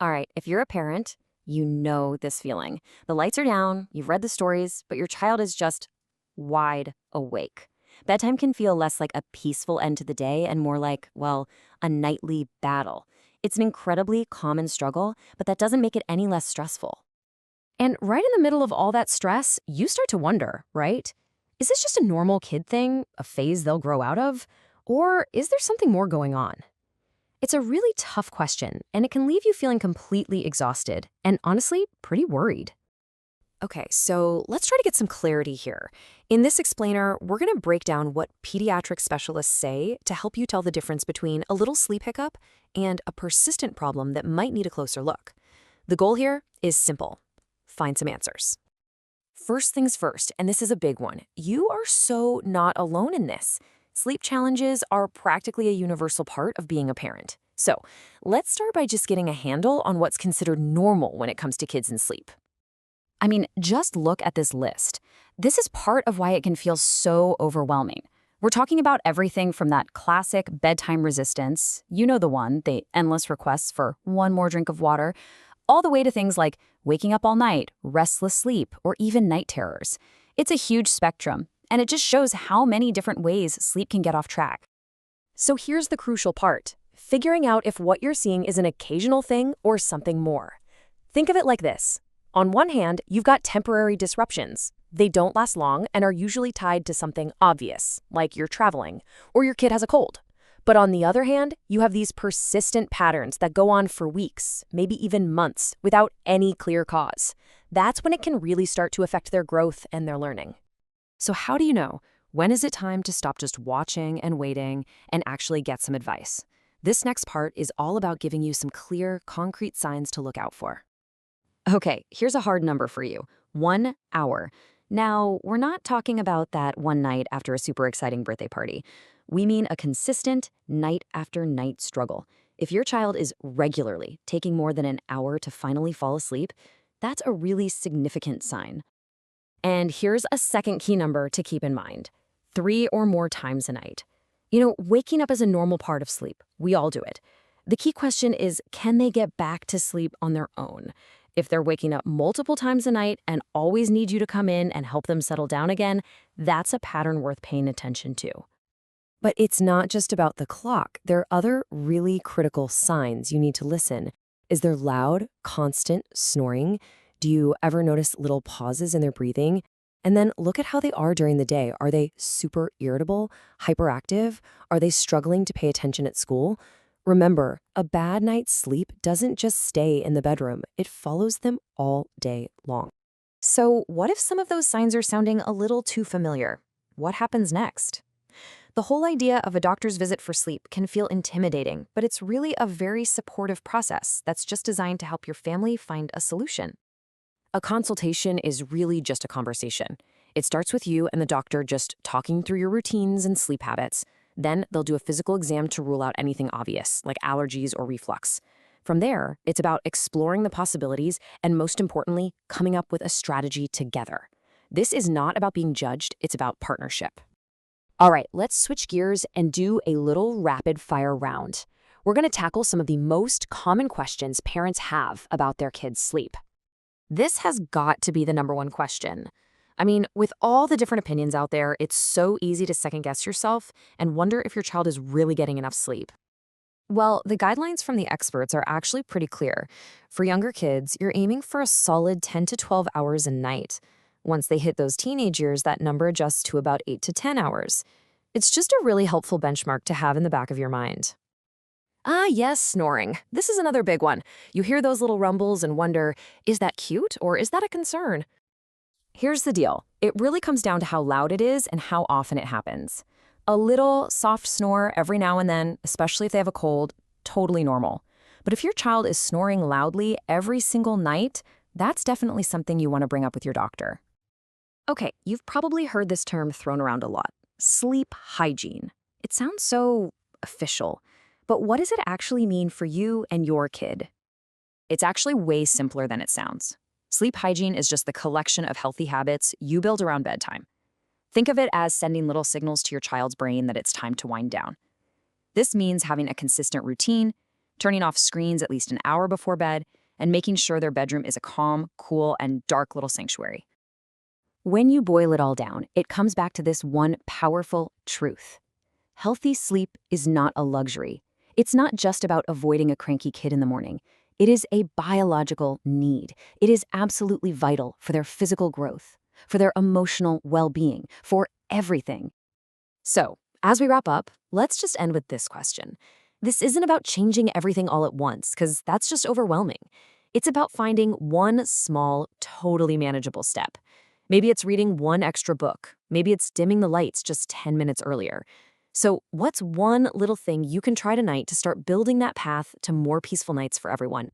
All right, if you're a parent, you know this feeling. The lights are down, you've read the stories, but your child is just wide awake. Bedtime can feel less like a peaceful end to the day and more like, well, a nightly battle. It's an incredibly common struggle, but that doesn't make it any less stressful. And right in the middle of all that stress, you start to wonder, right? Is this just a normal kid thing, a phase they'll grow out of? Or is there something more going on? It's a really tough question, and it can leave you feeling completely exhausted and honestly, pretty worried. Okay, so let's try to get some clarity here. In this explainer, we're going to break down what pediatric specialists say to help you tell the difference between a little sleep hiccup and a persistent problem that might need a closer look. The goal here is simple. Find some answers. First things first, and this is a big one, you are so not alone in this. Sleep challenges are practically a universal part of being a parent. So let's start by just getting a handle on what's considered normal when it comes to kids and sleep. I mean, just look at this list. This is part of why it can feel so overwhelming. We're talking about everything from that classic bedtime resistance, you know the one, the endless requests for one more drink of water, all the way to things like waking up all night, restless sleep, or even night terrors. It's a huge spectrum, and it just shows how many different ways sleep can get off track. So here's the crucial part, figuring out if what you're seeing is an occasional thing or something more. Think of it like this. On one hand, you've got temporary disruptions. They don't last long and are usually tied to something obvious, like you're traveling, or your kid has a cold. But on the other hand, you have these persistent patterns that go on for weeks, maybe even months, without any clear cause. That's when it can really start to affect their growth and their learning. So how do you know? When is it time to stop just watching and waiting and actually get some advice? This next part is all about giving you some clear, concrete signs to look out for. Okay, here's a hard number for you. 1 hour. Now, we're not talking about that one night after a super exciting birthday party. We mean a consistent night after night struggle. If your child is regularly taking more than an hour to finally fall asleep, that's a really significant sign. And here's a second key number to keep in mind. 3 or more times a night. You know, waking up is a normal part of sleep. We all do it. The key question is, can they get back to sleep on their own? If they're waking up multiple times a night and always need you to come in and help them settle down again, that's a pattern worth paying attention to. But it's not just about the clock. There are other really critical signs you need to listen. Is there loud, constant snoring? Do you ever notice little pauses in their breathing? And then look at how they are during the day. Are they super irritable, hyperactive? Are they struggling to pay attention at school? Remember, a bad night's sleep doesn't just stay in the bedroom. It follows them all day long. So what if some of those signs are sounding a little too familiar? What happens next? The whole idea of a doctor's visit for sleep can feel intimidating, but it's really a very supportive process that's just designed to help your family find a solution. A consultation is really just a conversation. It starts with you and the doctor just talking through your routines and sleep habits. Then they'll do a physical exam to rule out anything obvious, like allergies or reflux. From there, it's about exploring the possibilities and, most importantly, coming up with a strategy together. This is not about being judged, it's about partnership. All right, let's switch gears and do a little rapid-fire round. We're going to tackle some of the most common questions parents have about their kids' sleep. This has got to be the number one question. I mean, with all the different opinions out there, it's so easy to second-guess yourself and wonder if your child is really getting enough sleep. Well, the guidelines from the experts are actually pretty clear. For younger kids, you're aiming for a solid 10 to 12 hours a night. Once they hit those teenage years, that number adjusts to about 8 to 10 hours. It's just a really helpful benchmark to have in the back of your mind. Ah, yes, snoring. This is another big one. You hear those little rumbles and wonder, is that cute or is that a concern? Here's the deal. It really comes down to how loud it is and how often it happens. A little soft snore every now and then, especially if they have a cold, totally normal. But if your child is snoring loudly every single night, that's definitely something you want to bring up with your doctor. Okay, you've probably heard this term thrown around a lot. Sleep hygiene. It sounds so official, but what does it actually mean for you and your kid? It's actually way simpler than it sounds. Sleep hygiene is just the collection of healthy habits you build around bedtime. Think of it as sending little signals to your child's brain that it's time to wind down. This means having a consistent routine, turning off screens at least an hour before bed, and making sure their bedroom is a calm, cool, and dark little sanctuary. When you boil it all down, it comes back to this one powerful truth. Healthy sleep is not a luxury. It's not just about avoiding a cranky kid in the morning. It is a biological need. It is absolutely vital for their physical growth, for their emotional well-being, for everything. So, as we wrap up, let's just end with this question. This isn't about changing everything all at once, because that's just overwhelming. It's about finding one small, totally manageable step. Maybe it's reading one extra book. Maybe it's dimming the lights just 10 minutes earlier. So, what's one little thing you can try tonight to start building that path to more peaceful nights for everyone?